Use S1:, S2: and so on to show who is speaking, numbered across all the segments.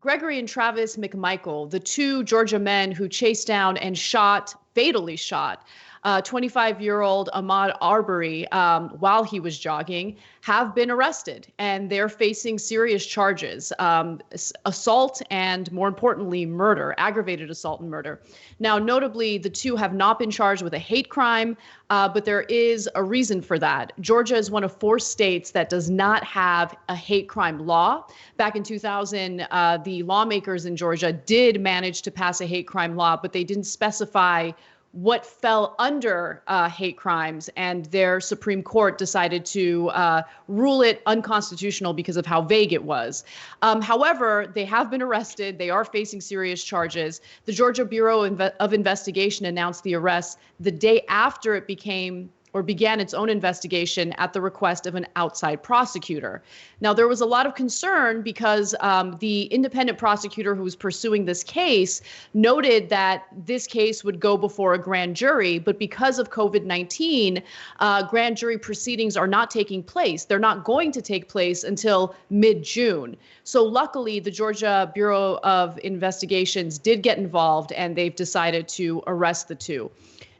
S1: Gregory and Travis McMichael, the two Georgia men who chased down and fatally shot 25-year-old Ahmaud Arbery while he was jogging, have been arrested, and they're facing serious charges, assault and, more importantly, murder, aggravated assault and murder. Now, notably, the two have not been charged with a hate crime, but there is a reason for that. Georgia is one of 4 states that does not have a hate crime law. Back in 2000, the lawmakers in Georgia did manage to pass a hate crime law, but they didn't specify what fell under hate crimes, and their Supreme Court decided to rule it unconstitutional because of how vague it was. However, they have been arrested. They are facing serious charges. The Georgia Bureau of Investigation announced the arrest the day after it began its own investigation at the request of an outside prosecutor. Now, there was a lot of concern because the independent prosecutor who was pursuing this case noted that this case would go before a grand jury, but because of COVID-19, grand jury proceedings are not taking place. They're not going to take place until mid-June. So luckily, the Georgia Bureau of Investigations did get involved, and they've decided to arrest the two.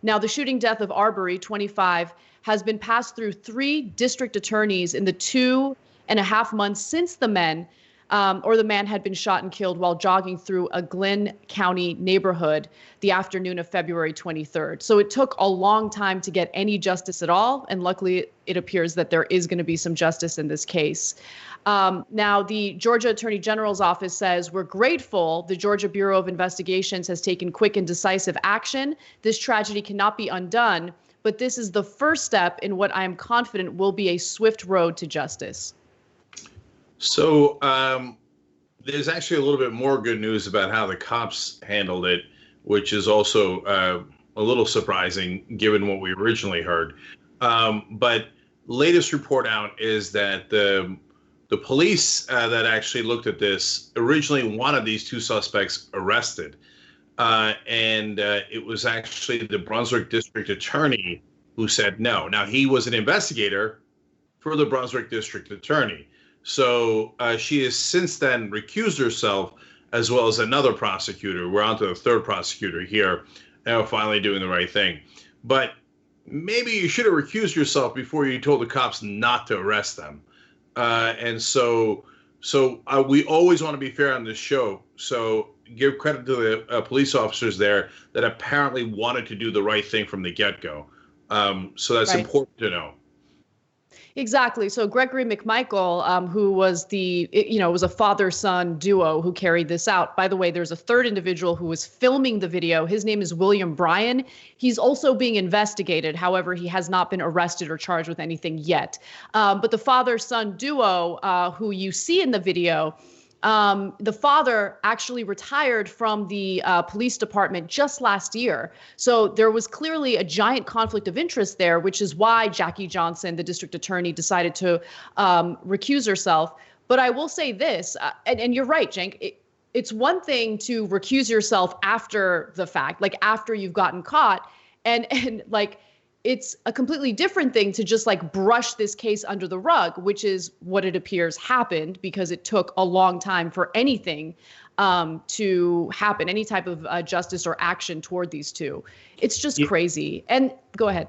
S1: Now, the shooting death of Arbery, 25, has been passed through 3 district attorneys in the 2.5 months since the man had been shot and killed while jogging through a Glynn County neighborhood the afternoon of February 23rd. So it took a long time to get any justice at all, and luckily it appears that there is going to be some justice in this case. Now, the Georgia Attorney General's office says, "We're grateful the Georgia Bureau of Investigations has taken quick and decisive action. This tragedy cannot be undone, but this is the first step in what I am confident will be a swift road to justice."
S2: So there's actually a little bit more good news about how the cops handled it, which is also a little surprising given what we originally heard. But latest report out is that the police that actually looked at this originally wanted these 2 suspects arrested. And it was actually the Brunswick district attorney who said no. Now, he was an investigator for the Brunswick district attorney. So she has since then recused herself, as well as another prosecutor. We're on to the 3rd prosecutor here, and we're finally doing the right thing. But maybe you should have recused yourself before you told the cops not to arrest them. And so we always want to be fair on this show. So give credit to the police officers there that apparently wanted to do the right thing from the get-go. So that's
S1: right.
S2: Important to know.
S1: Exactly. So Gregory McMichael, who was was a father-son duo who carried this out. By the way, there's a 3rd individual who was filming the video. His name is William Bryan. He's also being investigated. However, he has not been arrested or charged with anything yet. But the father-son duo, who you see in the video, the father actually retired from the police department just last year. So there was clearly a giant conflict of interest there, which is why Jackie Johnson, the district attorney, decided to recuse herself. But I will say this, and you're right, Cenk, it's one thing to recuse yourself after the fact, like after you've gotten caught, and like, it's a completely different thing to just like brush this case under the rug, which is what it appears happened, because it took a long time for anything to happen, any type of justice or action toward these two. It's just crazy. And go ahead.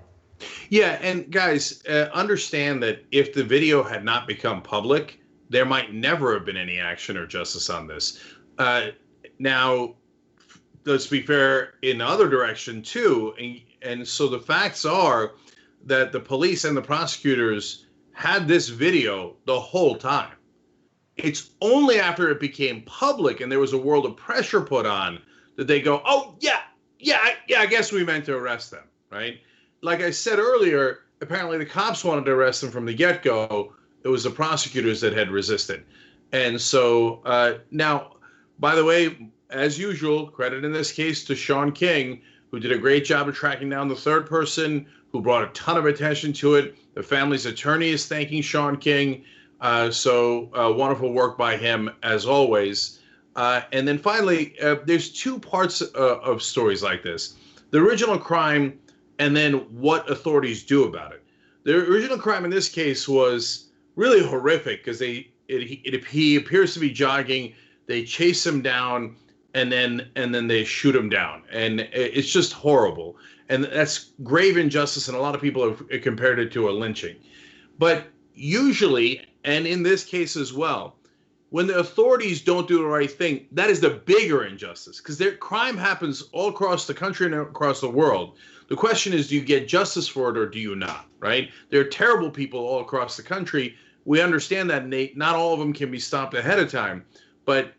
S2: Yeah. And guys, understand that if the video had not become public, there might never have been any action or justice on this. Now, let's be fair in the other direction too. And so the facts are that the police and the prosecutors had this video the whole time. It's only after it became public and there was a world of pressure put on that they go, oh, I guess we meant to arrest them, right? Like I said earlier, apparently the cops wanted to arrest them from the get-go. It was the prosecutors that had resisted. And so now, by the way, as usual, credit in this case to Sean King, who did a great job of tracking down the 3rd person, who brought a ton of attention to it. The family's attorney is thanking Sean King. So wonderful work by him, as always. And then finally, there's 2 parts of stories like this. The original crime and then what authorities do about it. The original crime in this case was really horrific because he appears to be jogging. they chase him down, and then they shoot him down. And it's just horrible. And that's grave injustice, and a lot of people have compared it to a lynching. But usually, and in this case as well, when the authorities don't do the right thing, that is the bigger injustice, because crime happens all across the country and across the world. The question is, do you get justice for it or do you not, right? There are terrible people all across the country. We understand that, Nate. Not all of them can be stopped ahead of time, but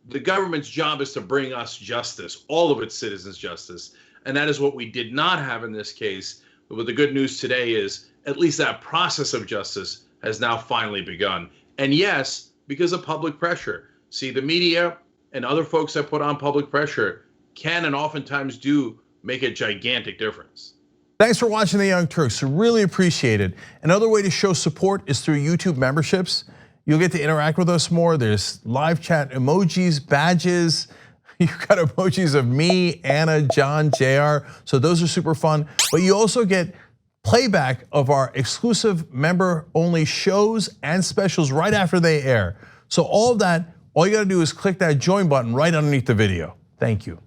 S2: the government's job is to bring us justice, all of its citizens justice. And that is what we did not have in this case. But the good news today is at least that process of justice has now finally begun. And yes, because of public pressure. See, the media and other folks that put on public pressure can and oftentimes do make a gigantic difference.
S3: Thanks for watching The Young Turks. Really appreciate it. Another way to show support is through YouTube memberships. You'll get to interact with us more. There's live chat emojis, badges. You've got emojis of me, Anna, John, JR. So those are super fun. But you also get playback of our exclusive member-only shows and specials right after they air. So all of that, all you gotta do is click that join button right underneath the video. Thank you.